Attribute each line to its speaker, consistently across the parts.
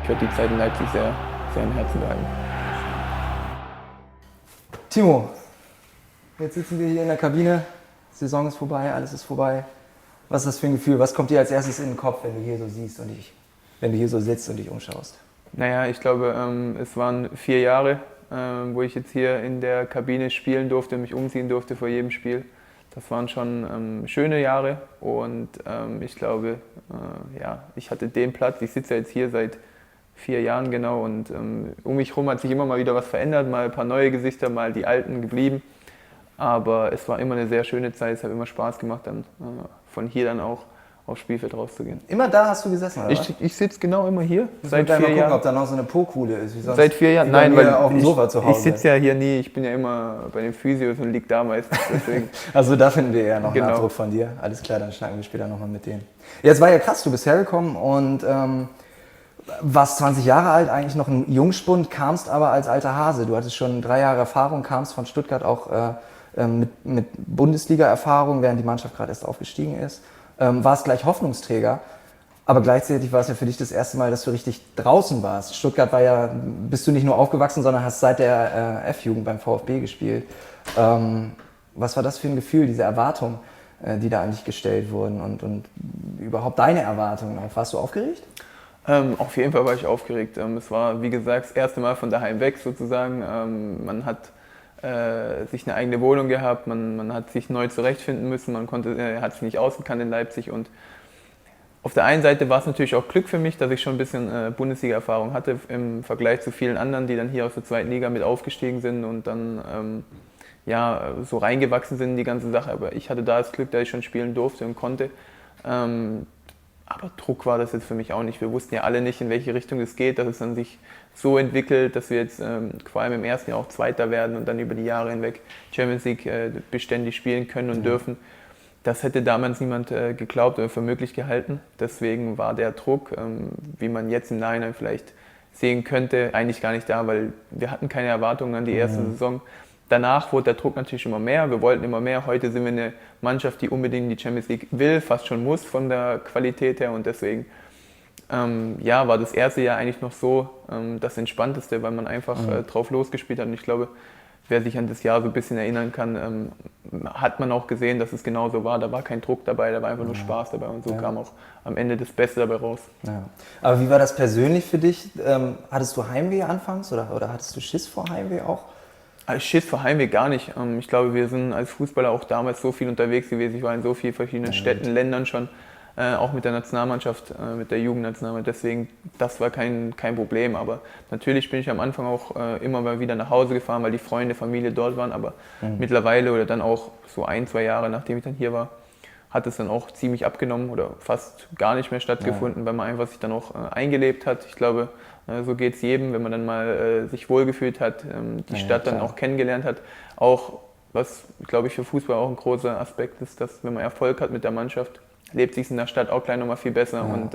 Speaker 1: ich werde die Zeit in Leipzig sehr, sehr im Herzen behalten.
Speaker 2: Timo, jetzt sitzen wir hier in der Kabine, Saison ist vorbei, alles ist vorbei. Was ist das für ein Gefühl? Was kommt dir als erstes in den Kopf, wenn du hier so siehst und wenn du hier so sitzt und dich umschaust?
Speaker 1: Naja, ich glaube, es waren 4 Jahre, wo ich jetzt hier in der Kabine spielen durfte, mich umziehen durfte vor jedem Spiel. Das waren schon schöne Jahre und ich glaube, ja, ich hatte den Platz. Ich sitze jetzt hier seit 4 Jahren genau und um mich herum hat sich immer mal wieder was verändert, mal ein paar neue Gesichter, mal die alten geblieben. Aber es war immer eine sehr schöne Zeit, es hat immer Spaß gemacht, dann von hier dann auch aufs Spielfeld rauszugehen.
Speaker 2: Immer da hast du gesessen, oder?
Speaker 1: Ich sitze genau immer hier,
Speaker 2: seit 4 Jahren. Mal gucken, ob da noch so eine Po-Kuhle ist. Wie sonst
Speaker 1: seit 4 Jahren? Nein, weil
Speaker 2: auf dem Sofa zu Hause.
Speaker 1: Ich sitze ja hier nie, ich bin ja immer bei den Physios und liege da meistens. Deswegen.
Speaker 2: Also da finden wir ja noch einen Abdruck von dir. Alles klar, dann schnacken wir später nochmal mit denen. Ja, es war ja krass, du bist hergekommen und warst 20 Jahre alt, eigentlich noch ein Jungspund, kamst aber als alter Hase. Du hattest schon 3 Jahre Erfahrung, kamst von Stuttgart auch mit Bundesliga-Erfahrung, während die Mannschaft gerade erst aufgestiegen ist. Warst gleich Hoffnungsträger, aber gleichzeitig war es ja für dich das erste Mal, dass du richtig draußen warst. Stuttgart war ja, bist du nicht nur aufgewachsen, sondern hast seit der F-Jugend beim VfB gespielt. Was war das für ein Gefühl, diese Erwartungen, die da an dich gestellt wurden und überhaupt deine Erwartungen? Warst du aufgeregt?
Speaker 1: Auf jeden Fall war ich aufgeregt. Es war, wie gesagt, das erste Mal von daheim weg sozusagen. Man hat sich eine eigene Wohnung gehabt, man hat sich neu zurechtfinden müssen, man hat sich nicht ausgekannt in Leipzig und auf der einen Seite war es natürlich auch Glück für mich, dass ich schon ein bisschen Bundesliga-Erfahrung hatte im Vergleich zu vielen anderen, die dann hier aus der 2. Liga mit aufgestiegen sind und dann ja, so reingewachsen sind in die ganze Sache, aber ich hatte da das Glück, dass ich schon spielen durfte und konnte. Aber Druck war das jetzt für mich auch nicht. Wir wussten ja alle nicht, in welche Richtung es geht, dass es dann sich so entwickelt, dass wir jetzt vor allem im ersten Jahr auch Zweiter werden und dann über die Jahre hinweg Champions League beständig spielen können und dürfen. Das hätte damals niemand geglaubt oder für möglich gehalten. Deswegen war der Druck, wie man jetzt im Nachhinein vielleicht sehen könnte, eigentlich gar nicht da, weil wir hatten keine Erwartungen an die erste Saison. Danach wurde der Druck natürlich immer mehr, wir wollten immer mehr. Heute sind wir eine Mannschaft, die unbedingt die Champions League will, fast schon muss von der Qualität her und deswegen ja, war das erste Jahr eigentlich noch so das Entspannteste, weil man einfach drauf losgespielt hat und ich glaube, wer sich an das Jahr so ein bisschen erinnern kann, hat man auch gesehen, dass es genauso war. Da war kein Druck dabei, da war einfach nur Spaß dabei und so kam auch am Ende das Beste dabei raus.
Speaker 2: Ja. Aber wie war das persönlich für dich? Hattest du Heimweh anfangs oder hattest du Schiss vor Heimweh auch?
Speaker 1: Schiss vor Heimweh gar nicht. Ich glaube, wir sind als Fußballer auch damals so viel unterwegs gewesen. Ich war in so vielen verschiedenen Städten, Ländern schon, auch mit der Nationalmannschaft, mit der Jugendnationalmannschaft. Deswegen, das war kein Problem. Aber natürlich bin ich am Anfang auch immer mal wieder nach Hause gefahren, weil die Freunde, Familie dort waren. Aber mittlerweile oder dann auch so 1, 2 Jahre, nachdem ich dann hier war, hat es dann auch ziemlich abgenommen oder fast gar nicht mehr stattgefunden, weil man einfach sich dann auch eingelebt hat. Ich glaube, so geht es jedem, wenn man dann mal sich wohlgefühlt hat, die Stadt dann auch kennengelernt hat. Auch, was, glaube ich, für Fußball auch ein großer Aspekt ist, dass wenn man Erfolg hat mit der Mannschaft, lebt sich in der Stadt auch gleich nochmal viel besser und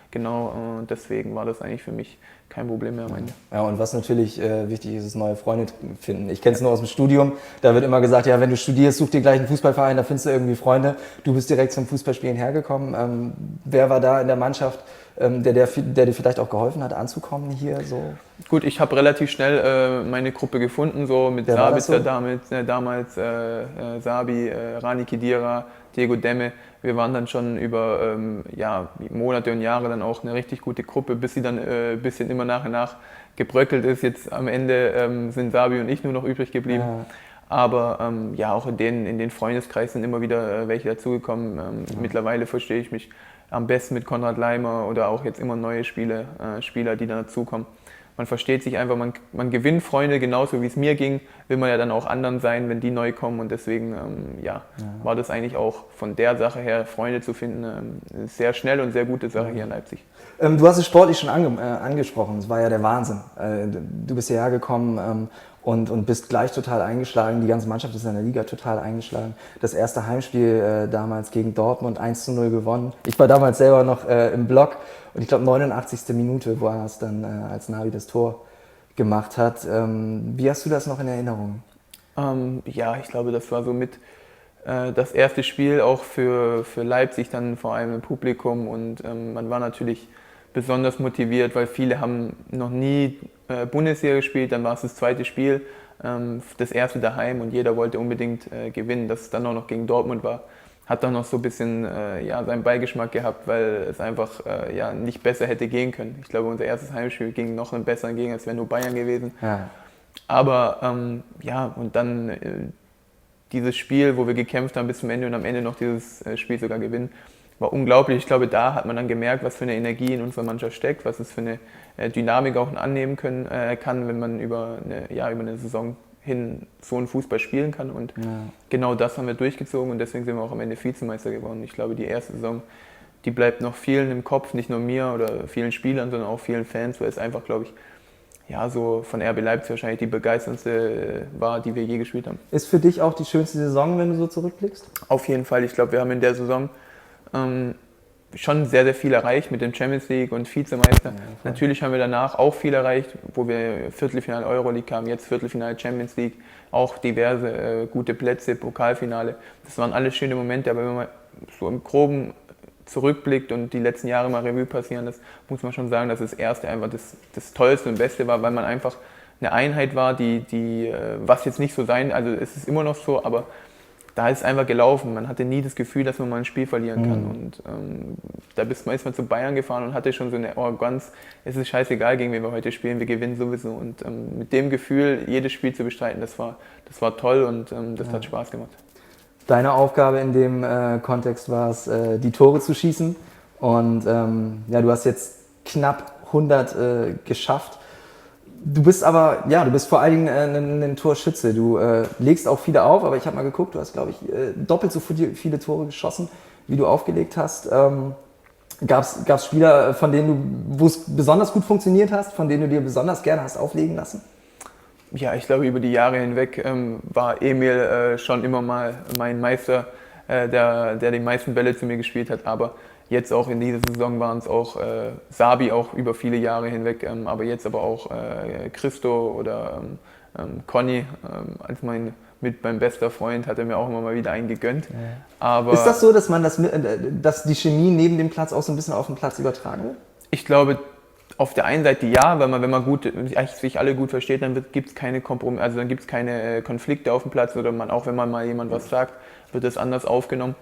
Speaker 1: genau deswegen war das eigentlich für mich kein Problem mehr am Ende.
Speaker 2: Ja, und was natürlich wichtig ist, ist neue Freunde finden. Ich kenne es nur aus dem Studium, da wird immer gesagt, ja, wenn du studierst, such dir gleich einen Fußballverein, da findest du irgendwie Freunde. Du bist direkt zum Fußballspielen hergekommen. Wer war da in der Mannschaft, der dir vielleicht auch geholfen hat, anzukommen hier? So?
Speaker 1: Gut, ich habe relativ schnell meine Gruppe gefunden, so mit Sabitzer damals, Sabi, Rani Khedira, Diego Demme. Wir waren dann schon über ja, Monate und Jahre dann auch eine richtig gute Gruppe, bis sie dann ein bisschen immer nach und nach gebröckelt ist. Jetzt am Ende sind Sabi und ich nur noch übrig geblieben. Ja. Aber ja, auch in den Freundeskreis sind immer wieder welche dazugekommen. Mittlerweile verstehe ich mich am besten mit Konrad Leimer oder auch jetzt immer neue Spieler, die dann dazukommen. Man versteht sich einfach, man gewinnt Freunde, genauso wie es mir ging, will man ja dann auch anderen sein, wenn die neu kommen und deswegen war das eigentlich auch von der Sache her, Freunde zu finden, eine sehr schnell und sehr gute Sache hier in Leipzig.
Speaker 2: Du hast es sportlich schon angesprochen, es war ja der Wahnsinn. Du bist hierher gekommen und bist gleich total eingeschlagen, die ganze Mannschaft ist in der Liga total eingeschlagen. Das erste Heimspiel damals gegen Dortmund 1:0 gewonnen. Ich war damals selber noch im Block und ich glaube 89. Minute, wo er es dann als Navi das Tor gemacht hat. Wie hast du das noch in Erinnerung?
Speaker 1: Ja, ich glaube, das war so mit das erste Spiel auch für Leipzig, dann vor allem im Publikum und man war natürlich besonders motiviert, weil viele haben noch nie Bundesliga gespielt, dann war es das zweite Spiel, das erste daheim und jeder wollte unbedingt gewinnen, dass es dann auch noch gegen Dortmund war. Hat dann noch so ein bisschen seinen Beigeschmack gehabt, weil es einfach nicht besser hätte gehen können. Ich glaube, unser erstes Heimspiel ging noch einen besseren Gegner, es wäre nur Bayern gewesen. Ja. Aber und dann dieses Spiel, wo wir gekämpft haben bis zum Ende und am Ende noch dieses Spiel sogar gewinnen, war unglaublich. Ich glaube, da hat man dann gemerkt, was für eine Energie in unserer Mannschaft steckt, was es für eine Dynamik auch annehmen kann, wenn man über eine Saison hin so einen Fußball spielen kann. Und genau das haben wir durchgezogen und deswegen sind wir auch am Ende Vizemeister geworden. Ich glaube, die erste Saison, die bleibt noch vielen im Kopf, nicht nur mir oder vielen Spielern, sondern auch vielen Fans, weil es einfach, glaube ich, so von RB Leipzig wahrscheinlich die begeisterndste war, die wir je gespielt haben.
Speaker 2: Ist für dich auch die schönste Saison, wenn du so zurückblickst?
Speaker 1: Auf jeden Fall. Ich glaube, wir haben in der Saison schon sehr, sehr viel erreicht mit dem Champions League und Vizemeister. Natürlich haben wir danach auch viel erreicht, wo wir Viertelfinale Euroleague kamen, jetzt Viertelfinale Champions League, auch diverse gute Plätze, Pokalfinale. Das waren alles schöne Momente, aber wenn man so im Groben zurückblickt und die letzten Jahre mal Revue passieren lässt, muss man schon sagen, dass das erste einfach das Tollste und Beste war, weil man einfach eine Einheit war, die was jetzt nicht so sein, also es ist immer noch so, aber da ist es einfach gelaufen. Man hatte nie das Gefühl, dass man mal ein Spiel verlieren kann. Und da ist man zu Bayern gefahren und hatte schon so eine Arroganz, es ist scheißegal, gegen wen wir heute spielen, wir gewinnen sowieso. Und mit dem Gefühl, jedes Spiel zu bestreiten, das war toll und das hat Spaß gemacht.
Speaker 2: Deine Aufgabe in dem Kontext war es, die Tore zu schießen. Und du hast jetzt knapp 100 geschafft. Du bist aber, du bist vor allen Dingen ein Torschütze. Du legst auch viele auf, aber ich habe mal geguckt, du hast, glaube ich, doppelt so viele Tore geschossen, wie du aufgelegt hast. Gab's Spieler, von denen wo es besonders gut funktioniert hast, von denen du dir besonders gerne hast auflegen lassen?
Speaker 1: Ja, ich glaube, über die Jahre hinweg war Emil schon immer mal mein Meister, der die meisten Bälle zu mir gespielt hat, aber jetzt auch in dieser Saison waren es auch Sabi auch über viele Jahre hinweg, aber jetzt aber auch Christo oder Conny als mein bester Freund hat er mir auch immer mal wieder einen gegönnt. Ja. Aber
Speaker 2: ist das so, dass man dass die Chemie neben dem Platz auch so ein bisschen auf den Platz übertragen wird?
Speaker 1: Ich glaube, auf der einen Seite ja, weil wenn man sich alle gut versteht, dann gibt es keine Kompromisse, also dann gibt es keine Konflikte auf dem Platz oder auch wenn man mal jemand was sagt, wird das anders aufgenommen.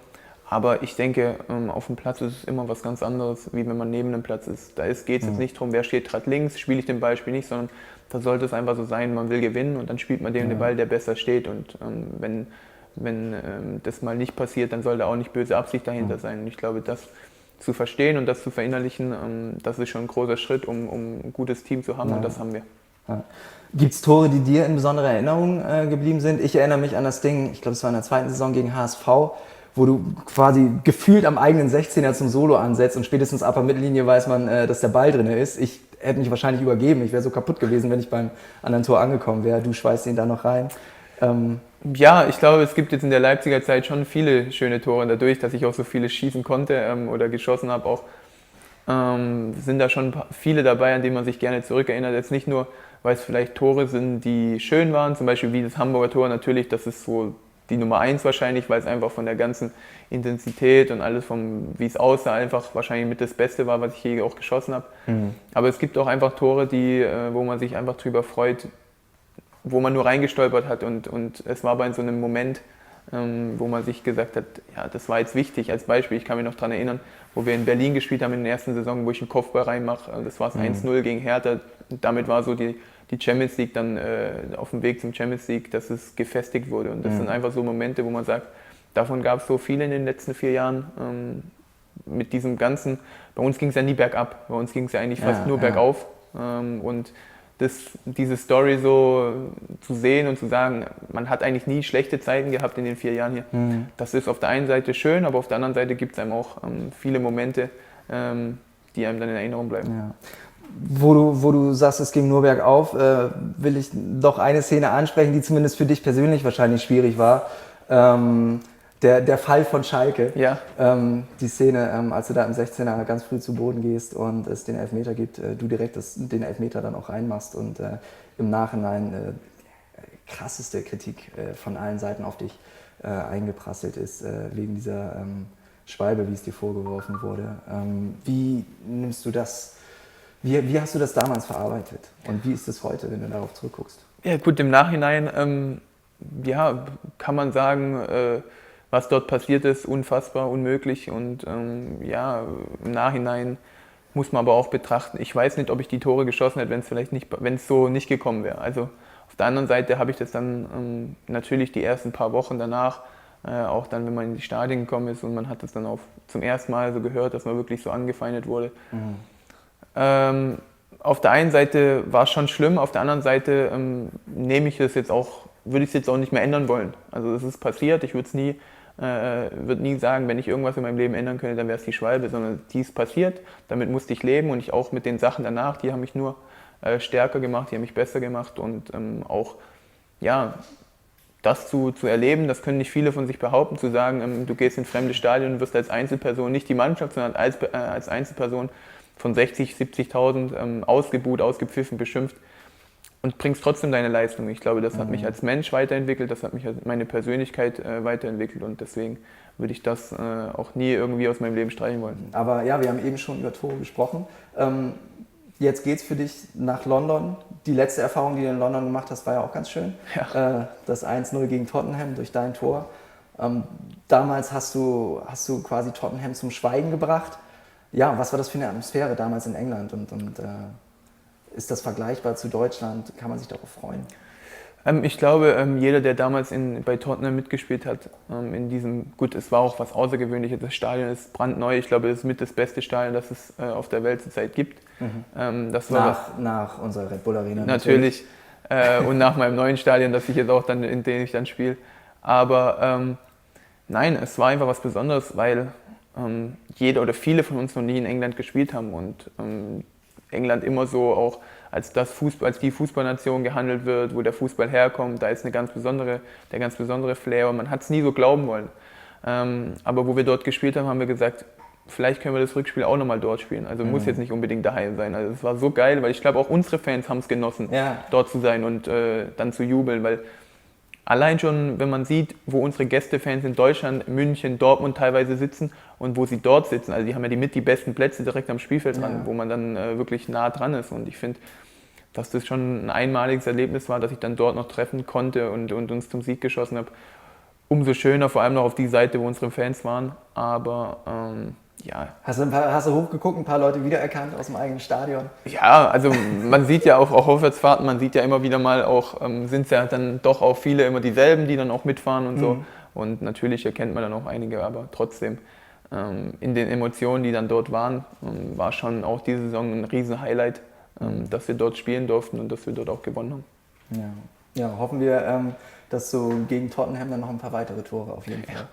Speaker 1: Aber ich denke, auf dem Platz ist es immer was ganz anderes, wie wenn man neben dem Platz ist. Da geht es jetzt nicht darum, wer steht gerade links, spiele ich den Ball, spiele nicht, sondern da sollte es einfach so sein, man will gewinnen und dann spielt man den Ball, der besser steht. Und wenn das mal nicht passiert, dann soll da auch nicht böse Absicht dahinter sein. Und ich glaube, das zu verstehen und das zu verinnerlichen, das ist schon ein großer Schritt, um ein gutes Team zu haben und das haben wir.
Speaker 2: Ja. Gibt es Tore, die dir in besonderer Erinnerung geblieben sind? Ich erinnere mich an das Ding, ich glaube, es war in der zweiten Saison gegen HSV, wo du quasi gefühlt am eigenen 16er zum Solo ansetzt und spätestens ab der Mittellinie weiß man, dass der Ball drin ist. Ich hätte mich wahrscheinlich übergeben, ich wäre so kaputt gewesen, wenn ich beim anderen Tor angekommen wäre. Du schweißt ihn da noch rein.
Speaker 1: Ja, ich glaube, es gibt jetzt in der Leipziger Zeit schon viele schöne Tore dadurch, dass ich auch so viele schießen konnte oder geschossen habe. Auch sind da schon viele dabei, an die man sich gerne zurückerinnert. Jetzt nicht nur, weil es vielleicht Tore sind, die schön waren, zum Beispiel wie das Hamburger Tor natürlich, das ist so die Nummer 1 wahrscheinlich, weil es einfach von der ganzen Intensität und alles wie es aussah, einfach wahrscheinlich mit das Beste war, was ich je auch geschossen habe. Aber es gibt auch einfach Tore, wo man sich einfach drüber freut, wo man nur reingestolpert hat und es war bei so einem Moment, wo man sich gesagt hat, ja, das war jetzt wichtig. Als Beispiel, ich kann mich noch daran erinnern, wo wir in Berlin gespielt haben in der ersten Saison, wo ich einen Kopfball reinmache, das war es 1-0 gegen Hertha. Damit war so die Champions League dann auf dem Weg zum Champions League, dass es gefestigt wurde. Und das sind einfach so Momente, wo man sagt, davon gab es so viele in den letzten 4 Jahren. Mit diesem ganzen, bei uns ging es ja nie bergab, bei uns ging es ja eigentlich fast nur bergauf. Und diese Story so zu sehen und zu sagen, man hat eigentlich nie schlechte Zeiten gehabt in den 4 Jahren hier. Das ist auf der einen Seite schön, aber auf der anderen Seite gibt es einem auch viele Momente, die einem dann in Erinnerung bleiben. Ja.
Speaker 2: Wo du sagst, es ging nur bergauf, will ich doch eine Szene ansprechen, die zumindest für dich persönlich wahrscheinlich schwierig war. Der Fall von Schalke. Ja. Die Szene, als du da im 16er ganz früh zu Boden gehst und es den Elfmeter gibt, du direkt den Elfmeter dann auch reinmachst und im Nachhinein krasseste Kritik von allen Seiten auf dich eingeprasselt ist, wegen dieser Schwalbe, wie es dir vorgeworfen wurde. Wie nimmst du das Wie hast du das damals verarbeitet und wie ist es heute, wenn du darauf zurückguckst?
Speaker 1: Ja gut, im Nachhinein kann man sagen, was dort passiert ist, unfassbar, unmöglich und im Nachhinein muss man aber auch betrachten, ich weiß nicht, ob ich die Tore geschossen hätte, wenn es so nicht gekommen wäre. Also auf der anderen Seite habe ich das dann natürlich die ersten paar Wochen danach, auch dann, wenn man in die Stadien gekommen ist und man hat das dann auch zum ersten Mal so gehört, dass man wirklich so angefeindet wurde. Auf der einen Seite war es schon schlimm, auf der anderen Seite würde ich es jetzt auch nicht mehr ändern wollen. Also es ist passiert, ich würde nie sagen, wenn ich irgendwas in meinem Leben ändern könnte, dann wäre es die Schwalbe, sondern die ist passiert, damit musste ich leben und ich auch mit den Sachen danach, die haben mich nur stärker gemacht, die haben mich besser gemacht und auch, ja, das zu erleben, das können nicht viele von sich behaupten, zu sagen, du gehst in fremde Stadien und wirst als Einzelperson, nicht die Mannschaft, sondern als Einzelperson von 60.000, 70.000 ausgebuht, ausgepfiffen, beschimpft und bringst trotzdem deine Leistung. Ich glaube, das hat mich als Mensch weiterentwickelt, das hat mich als meine Persönlichkeit weiterentwickelt und deswegen würde ich das auch nie irgendwie aus meinem Leben streichen wollen.
Speaker 2: Aber ja, wir haben eben schon über Tore gesprochen. Jetzt geht es für dich nach London. Die letzte Erfahrung, die du in London gemacht hast, war ja auch ganz schön. Ja. Das 1-0 gegen Tottenham durch dein Tor. Damals hast du quasi Tottenham zum Schweigen gebracht. Ja, was war das für eine Atmosphäre damals in England und ist das vergleichbar zu Deutschland? Kann man sich darauf freuen?
Speaker 1: Ich glaube, jeder, der damals bei Tottenham mitgespielt hat, es war auch was Außergewöhnliches, das Stadion ist brandneu, ich glaube, das ist mit das beste Stadion, das es auf der Welt zurzeit gibt.
Speaker 2: Das war nach unserer Red Bull Arena.
Speaker 1: Natürlich. Und nach meinem neuen Stadion, in dem ich dann spiele. Aber nein, es war einfach was Besonderes, weil jeder oder viele von uns noch nie in England gespielt haben und England immer so auch als die Fußballnation gehandelt wird, wo der Fußball herkommt, da ist der ganz besondere Flair und man hat es nie so glauben wollen. Aber wo wir dort gespielt haben, haben wir gesagt, vielleicht können wir das Rückspiel auch nochmal dort spielen. Also muss jetzt nicht unbedingt daheim sein. Also es war so geil, weil ich glaube auch unsere Fans haben es genossen, dort zu sein und dann zu jubeln, weil allein schon, wenn man sieht, wo unsere Gästefans in Deutschland, München, Dortmund teilweise sitzen und wo sie dort sitzen, also die haben ja die besten Plätze direkt am Spielfeld dran, wo man dann wirklich nah dran ist und ich finde, dass das schon ein einmaliges Erlebnis war, dass ich dann dort noch treffen konnte und uns zum Sieg geschossen habe. Umso schöner, vor allem noch auf die Seite, wo unsere Fans waren, aber ja.
Speaker 2: Hast du hochgeguckt, ein paar Leute wiedererkannt aus dem eigenen Stadion?
Speaker 1: Ja, also man sieht ja auch Aufwärtsfahrten, man sieht ja immer wieder mal auch, sind es ja dann doch auch viele immer dieselben, die dann auch mitfahren und so. Und natürlich erkennt man dann auch einige, aber trotzdem in den Emotionen, die dann dort waren, war schon auch diese Saison ein riesen Highlight, dass wir dort spielen durften und dass wir dort auch gewonnen haben.
Speaker 2: Ja, hoffen wir, dass du gegen Tottenham dann noch ein paar weitere Tore auf jeden Fall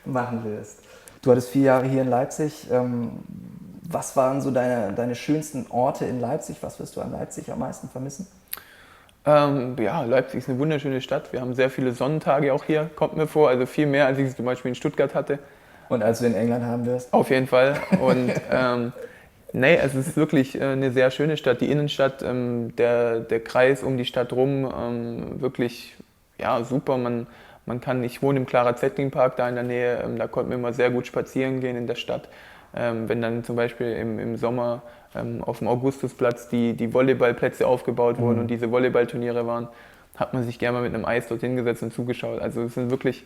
Speaker 2: machen wirst. Du hattest 4 Jahre hier in Leipzig. Was waren so deine schönsten Orte in Leipzig? Was wirst du an Leipzig am meisten vermissen?
Speaker 1: Leipzig ist eine wunderschöne Stadt. Wir haben sehr viele Sonnentage auch hier, kommt mir vor. Also viel mehr, als ich es zum Beispiel in Stuttgart hatte.
Speaker 2: Und als du in England haben wirst?
Speaker 1: Auf jeden Fall. Und es ist wirklich eine sehr schöne Stadt. Die Innenstadt, der Kreis um die Stadt rum, wirklich super. Ich wohne im Clara-Zetkin-Park da in der Nähe, da konnten wir immer sehr gut spazieren gehen in der Stadt. Wenn dann zum Beispiel im Sommer auf dem Augustusplatz die Volleyballplätze aufgebaut wurden und diese Volleyballturniere waren, hat man sich gerne mal mit einem Eis dort hingesetzt und zugeschaut. Also es sind wirklich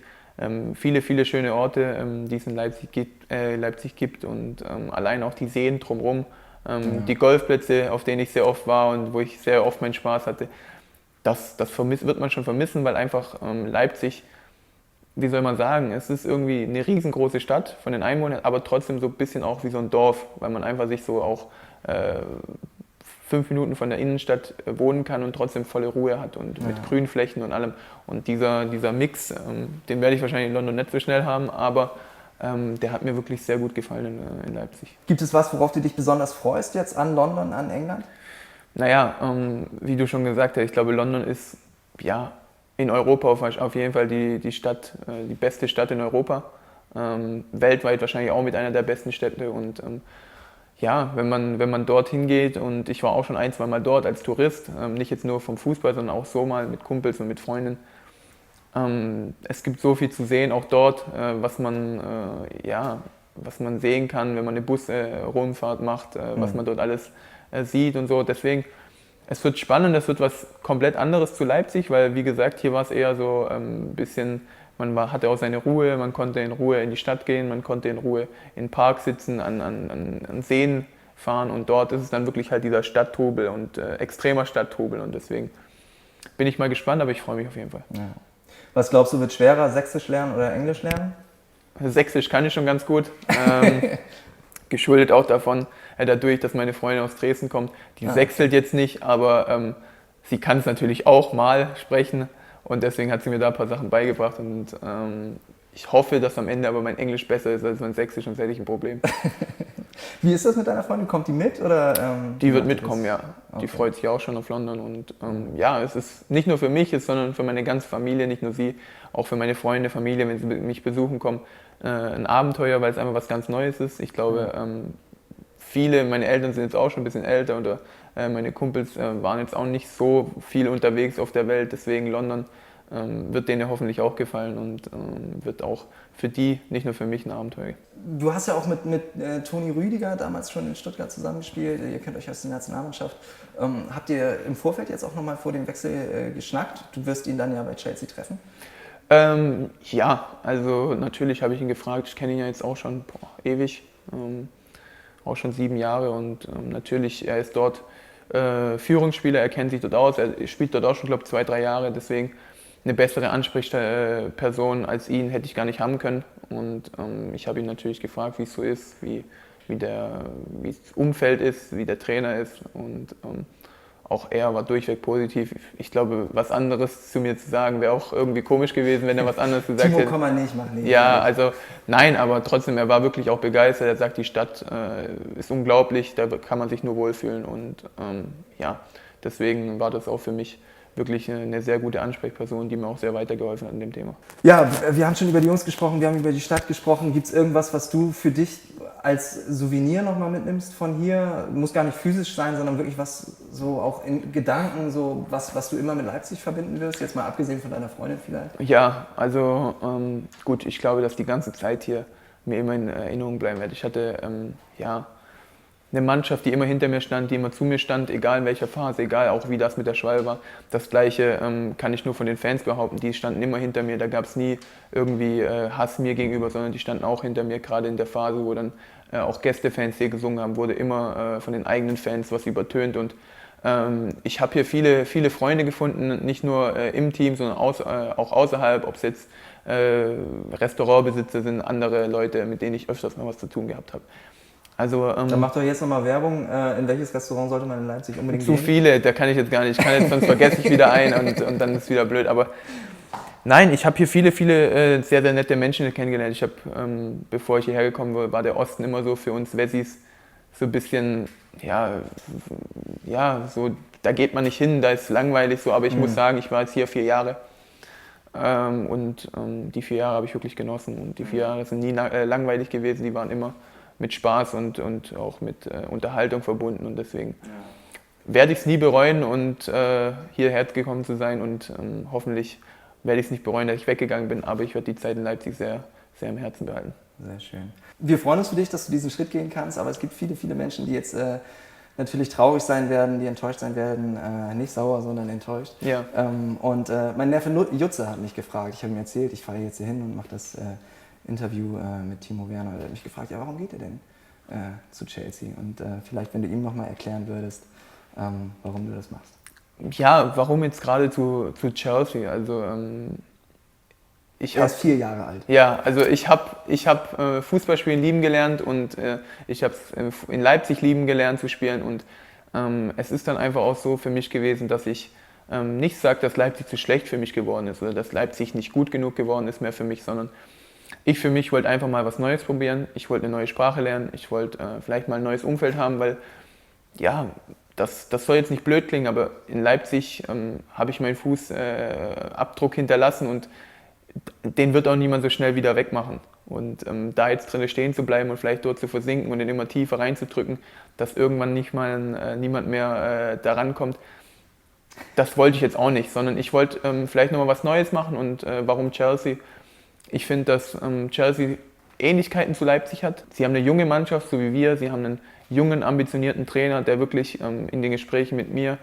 Speaker 1: viele, viele schöne Orte, die es in Leipzig gibt und allein auch die Seen drumherum, die Golfplätze, auf denen ich sehr oft war und wo ich sehr oft meinen Spaß hatte. Das wird man schon vermissen, weil einfach Leipzig, wie soll man sagen, es ist irgendwie eine riesengroße Stadt von den Einwohnern, aber trotzdem so ein bisschen auch wie so ein Dorf, weil man einfach sich so auch 5 Minuten von der Innenstadt wohnen kann und trotzdem volle Ruhe hat und mit Grünflächen und allem. Und dieser Mix, den werde ich wahrscheinlich in London nicht so schnell haben, aber der hat mir wirklich sehr gut gefallen in Leipzig.
Speaker 2: Gibt es was, worauf du dich besonders freust jetzt an London, an England?
Speaker 1: Naja, wie du schon gesagt hast, ich glaube, London ist in Europa auf jeden Fall die Stadt, die beste Stadt in Europa. Weltweit wahrscheinlich auch mit einer der besten Städte. Und wenn man dorthin geht, und ich war auch schon 1-2 Mal dort als Tourist, nicht jetzt nur vom Fußball, sondern auch so mal mit Kumpels und mit Freunden. Es gibt so viel zu sehen, auch dort, was man sehen kann, wenn man eine Busrundfahrt macht, was man dort alles sieht und so. Deswegen, es wird spannend, es wird was komplett anderes zu Leipzig, weil wie gesagt, hier war es eher so ein bisschen, hatte auch seine Ruhe, man konnte in Ruhe in die Stadt gehen, man konnte in Ruhe in den Park sitzen, an Seen fahren und dort ist es dann wirklich halt dieser Stadttrubel und extremer Stadttrubel und deswegen bin ich mal gespannt, aber ich freue mich auf jeden Fall.
Speaker 2: Ja. Was glaubst du, wird schwerer, Sächsisch lernen oder Englisch lernen?
Speaker 1: Sächsisch kann ich schon ganz gut. Geschuldet auch davon, dadurch, dass meine Freundin aus Dresden kommt. Die sächselt jetzt nicht, aber sie kann es natürlich auch mal sprechen und deswegen hat sie mir da ein paar Sachen beigebracht und ich hoffe, dass am Ende aber mein Englisch besser ist als mein Sächsisch, sonst hätte ich ein Problem.
Speaker 2: Wie ist das mit deiner Freundin? Kommt die mit? Oder,
Speaker 1: die wird mitkommen, ja. Die freut sich auch schon auf London und ja, es ist nicht nur für mich, sondern für meine ganze Familie, nicht nur sie, auch für meine Freunde, Familie, wenn sie mich besuchen kommen, ein Abenteuer, weil es einfach was ganz Neues ist. Ich glaube, meine Eltern sind jetzt auch schon ein bisschen älter oder meine Kumpels waren jetzt auch nicht so viel unterwegs auf der Welt, deswegen London wird denen hoffentlich auch gefallen und wird auch für die, nicht nur für mich, ein Abenteuer.
Speaker 2: Du hast ja auch mit Toni Rüdiger damals schon in Stuttgart zusammengespielt, ihr kennt euch aus der Nationalmannschaft. Habt ihr im Vorfeld jetzt auch nochmal vor dem Wechsel geschnackt? Du wirst ihn dann ja bei Chelsea treffen?
Speaker 1: Ja, also natürlich habe ich ihn gefragt, ich kenne ihn ja jetzt auch schon ewig, auch schon 7 Jahre und natürlich, er ist dort Führungsspieler, er kennt sich dort aus, er spielt dort auch schon, glaube ich, 2, 3 Jahre, deswegen eine bessere Ansprechperson als ihn hätte ich gar nicht haben können und ich habe ihn natürlich gefragt, wie es so ist, wie das Umfeld ist, wie der Trainer ist und auch er war durchweg positiv. Ich glaube, was anderes zu mir zu sagen, wäre auch irgendwie komisch gewesen, wenn er was anderes gesagt hätte.
Speaker 2: Timo kann man nicht machen.
Speaker 1: Ja, also nein, aber trotzdem, er war wirklich auch begeistert. Er sagt, die Stadt ist unglaublich, da kann man sich nur wohlfühlen. Und ja, deswegen war das auch für mich wirklich eine sehr gute Ansprechperson, die mir auch sehr weitergeholfen hat in dem Thema.
Speaker 2: Ja, wir haben schon über die Jungs gesprochen, wir haben über die Stadt gesprochen. Gibt es irgendwas, was du für dich als Souvenir nochmal mitnimmst von hier? Muss gar nicht physisch sein, sondern wirklich was so auch in Gedanken, so was du immer mit Leipzig verbinden wirst, jetzt mal abgesehen von deiner Freundin vielleicht?
Speaker 1: Ja, also gut, ich glaube, dass die ganze Zeit hier mir immer in Erinnerung bleiben wird. Ich hatte eine Mannschaft, die immer hinter mir stand, die immer zu mir stand, egal in welcher Phase, egal auch wie das mit der Schwalbe war. Das Gleiche kann ich nur von den Fans behaupten, die standen immer hinter mir, da gab es nie irgendwie Hass mir gegenüber, sondern die standen auch hinter mir, gerade in der Phase, wo dann auch Gästefans hier gesungen haben, wurde immer von den eigenen Fans was übertönt und ich habe hier viele, viele Freunde gefunden, nicht nur im Team, sondern auch außerhalb, ob es jetzt Restaurantbesitzer sind, andere Leute, mit denen ich öfters mal was zu tun gehabt habe. Also,
Speaker 2: dann macht doch jetzt nochmal Werbung. In welches Restaurant sollte man in Leipzig unbedingt gehen?
Speaker 1: Zu viele, da kann ich jetzt gar nicht. Sonst vergesse ich wieder ein und dann ist es wieder blöd. Aber nein, ich habe hier viele, viele sehr, sehr nette Menschen kennengelernt. Ich habe, bevor ich hierher gekommen bin, war der Osten immer so für uns Wessis so ein bisschen, so, da geht man nicht hin, da ist langweilig so. Aber ich muss sagen, ich war jetzt hier 4 Jahre. Und die 4 Jahre habe ich wirklich genossen. Und die 4 Jahre sind nie langweilig gewesen, die waren immer mit Spaß und auch mit Unterhaltung verbunden und deswegen werde ich es nie bereuen und hierher gekommen zu sein und hoffentlich werde ich es nicht bereuen, dass ich weggegangen bin, aber ich werde die Zeit in Leipzig sehr, sehr im Herzen behalten.
Speaker 2: Sehr schön. Wir freuen uns für dich, dass du diesen Schritt gehen kannst, aber es gibt viele, viele Menschen, die jetzt natürlich traurig sein werden, die enttäuscht sein werden, nicht sauer, sondern enttäuscht.
Speaker 1: Ja.
Speaker 2: Und mein Neffe Jutze hat mich gefragt, ich habe ihm erzählt, ich fahre jetzt hier hin und mache das Interview mit Timo Werner. Er hat mich gefragt, ja, warum geht er denn zu Chelsea? Und vielleicht, wenn du ihm nochmal erklären würdest, warum du das machst.
Speaker 1: Ja, warum jetzt gerade zu Chelsea? Also
Speaker 2: er ist 4 Jahre alt.
Speaker 1: Ja, also ich hab Fußballspielen lieben gelernt und ich habe es in Leipzig lieben gelernt zu spielen und es ist dann einfach auch so für mich gewesen, dass ich nicht sage, dass Leipzig zu schlecht für mich geworden ist oder dass Leipzig nicht gut genug geworden ist mehr für mich, sondern ich für mich wollte einfach mal was Neues probieren. Ich wollte eine neue Sprache lernen. Ich wollte vielleicht mal ein neues Umfeld haben, weil ja, das soll jetzt nicht blöd klingen, aber in Leipzig habe ich meinen Fußabdruck hinterlassen und den wird auch niemand so schnell wieder wegmachen. Und da jetzt drin stehen zu bleiben und vielleicht dort zu versinken und den immer tiefer reinzudrücken, dass irgendwann nicht mal niemand mehr da rankommt, das wollte ich jetzt auch nicht, sondern ich wollte vielleicht nochmal was Neues machen und warum Chelsea? Ich finde, dass Chelsea Ähnlichkeiten zu Leipzig hat. Sie haben eine junge Mannschaft, so wie wir. Sie haben einen jungen, ambitionierten Trainer, der wirklich in den Gesprächen mit mir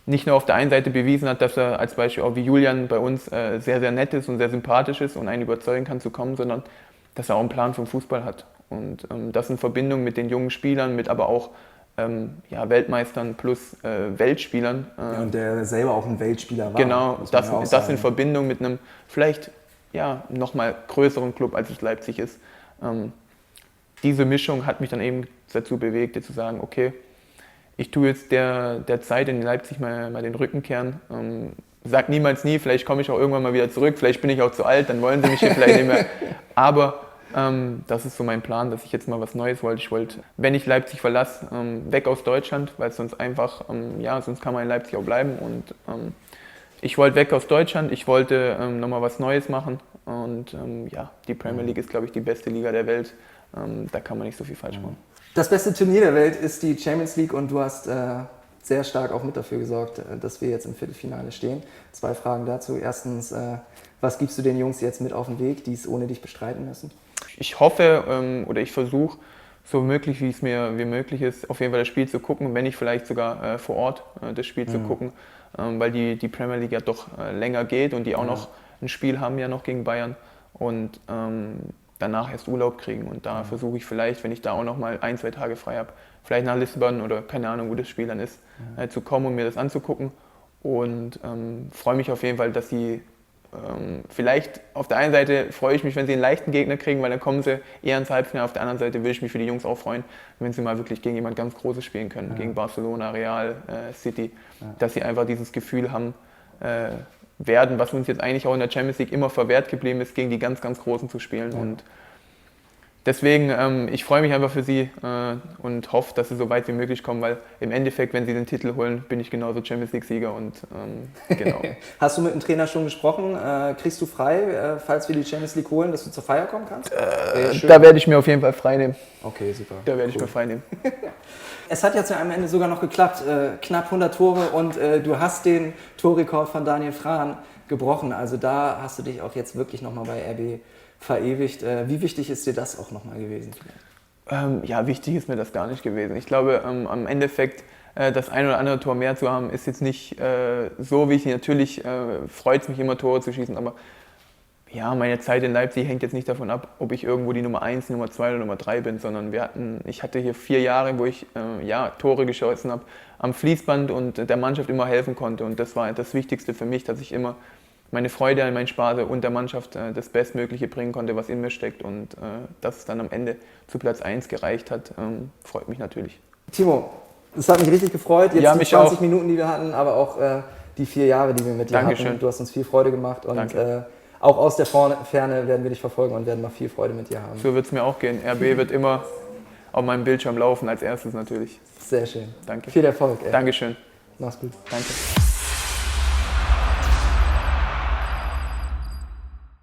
Speaker 1: nicht nur auf der einen Seite bewiesen hat, dass er als Beispiel auch wie Julian bei uns sehr, sehr nett ist und sehr sympathisch ist und einen überzeugen kann zu kommen, sondern dass er auch einen Plan vom Fußball hat. Und das in Verbindung mit den jungen Spielern, mit aber auch Weltmeistern plus Weltspielern.
Speaker 2: Und der selber auch ein Weltspieler war.
Speaker 1: Genau, das in Verbindung mit einem vielleicht nochmal größeren Club, als es Leipzig ist. Diese Mischung hat mich dann eben dazu bewegt, zu sagen, okay, ich tue jetzt der Zeit in Leipzig mal den Rücken kehren. Sag niemals nie, vielleicht komme ich auch irgendwann mal wieder zurück, vielleicht bin ich auch zu alt, dann wollen sie mich hier vielleicht nicht mehr. Aber das ist so mein Plan, dass ich jetzt mal was Neues wollte. Ich wollte, wenn ich Leipzig verlasse, weg aus Deutschland, weil es sonst einfach, sonst kann man in Leipzig auch bleiben. Und ich wollte weg aus Deutschland, ich wollte nochmal was Neues machen. Und die Premier League ist, glaube ich, die beste Liga der Welt. Da kann man nicht so viel falsch machen.
Speaker 2: Das beste Turnier der Welt ist die Champions League und du hast sehr stark auch mit dafür gesorgt, dass wir jetzt im Viertelfinale stehen. 2 Fragen dazu. Erstens, was gibst du den Jungs jetzt mit auf den Weg, die es ohne dich bestreiten müssen?
Speaker 1: Ich hoffe oder ich versuche, so möglich wie es mir möglich ist, auf jeden Fall das Spiel zu gucken, wenn nicht vielleicht sogar vor Ort das Spiel zu gucken, weil die Premier League ja doch länger geht und die auch noch ein Spiel haben ja noch gegen Bayern und danach erst Urlaub kriegen und da versuche ich vielleicht, wenn ich da auch noch mal 1, 2 Tage frei habe, vielleicht nach Lissabon oder keine Ahnung, wo das Spiel dann ist, zu kommen und mir das anzugucken und freue mich auf jeden Fall, dass sie vielleicht auf der einen Seite freue ich mich, wenn sie einen leichten Gegner kriegen, weil dann kommen sie eher ins Halbfinale. Auf der anderen Seite will ich mich für die Jungs auch freuen, wenn sie mal wirklich gegen jemand ganz Großes spielen können, gegen Barcelona, Real, City, dass sie einfach dieses Gefühl haben werden, was uns jetzt eigentlich auch in der Champions League immer verwehrt geblieben ist, gegen die ganz, ganz Großen zu spielen. Und deswegen, ich freue mich einfach für sie und hoffe, dass sie so weit wie möglich kommen, weil im Endeffekt, wenn sie den Titel holen, bin ich genauso Champions League-Sieger und genau.
Speaker 2: Hast du mit dem Trainer schon gesprochen? Kriegst du frei, falls wir die Champions League holen, dass du zur Feier kommen kannst?
Speaker 1: Da werde ich mir auf jeden Fall frei nehmen.
Speaker 2: Okay, super.
Speaker 1: Da werde ich mir frei nehmen.
Speaker 2: Es hat jetzt ja am Ende sogar noch geklappt, knapp 100 Tore und du hast den Torrekord von Daniel Frahn gebrochen. Also da hast du dich auch jetzt wirklich nochmal bei RB verewigt. Wie wichtig ist dir das auch nochmal gewesen?
Speaker 1: Wichtig ist mir das gar nicht gewesen. Ich glaube, am Endeffekt das ein oder andere Tor mehr zu haben, ist jetzt nicht so wichtig. Natürlich freut es mich immer, Tore zu schießen, aber meine Zeit in Leipzig hängt jetzt nicht davon ab, ob ich irgendwo die Nummer 1, Nummer 2 oder Nummer 3 bin, sondern ich hatte hier 4 Jahre, wo ich Tore geschossen habe am Fließband und der Mannschaft immer helfen konnte. Und das war das Wichtigste für mich, dass ich immer meine Freude an meinen Spaß und der Mannschaft das Bestmögliche bringen konnte, was in mir steckt. Und dass es dann am Ende zu Platz 1 gereicht hat, freut mich natürlich.
Speaker 2: Timo, es hat mich richtig gefreut. Jetzt die 20
Speaker 1: auch.
Speaker 2: Minuten, die wir hatten, aber auch die 4 Jahre, die wir mit dir hatten. Du hast uns viel Freude gemacht und auch aus der Ferne werden wir dich verfolgen und werden noch viel Freude mit dir haben.
Speaker 1: So wird es mir auch gehen. RB wird immer auf meinem Bildschirm laufen, als erstes natürlich.
Speaker 2: Sehr schön.
Speaker 1: Danke.
Speaker 2: Viel Erfolg.
Speaker 1: Dankeschön.
Speaker 2: Mach's gut.
Speaker 1: Danke.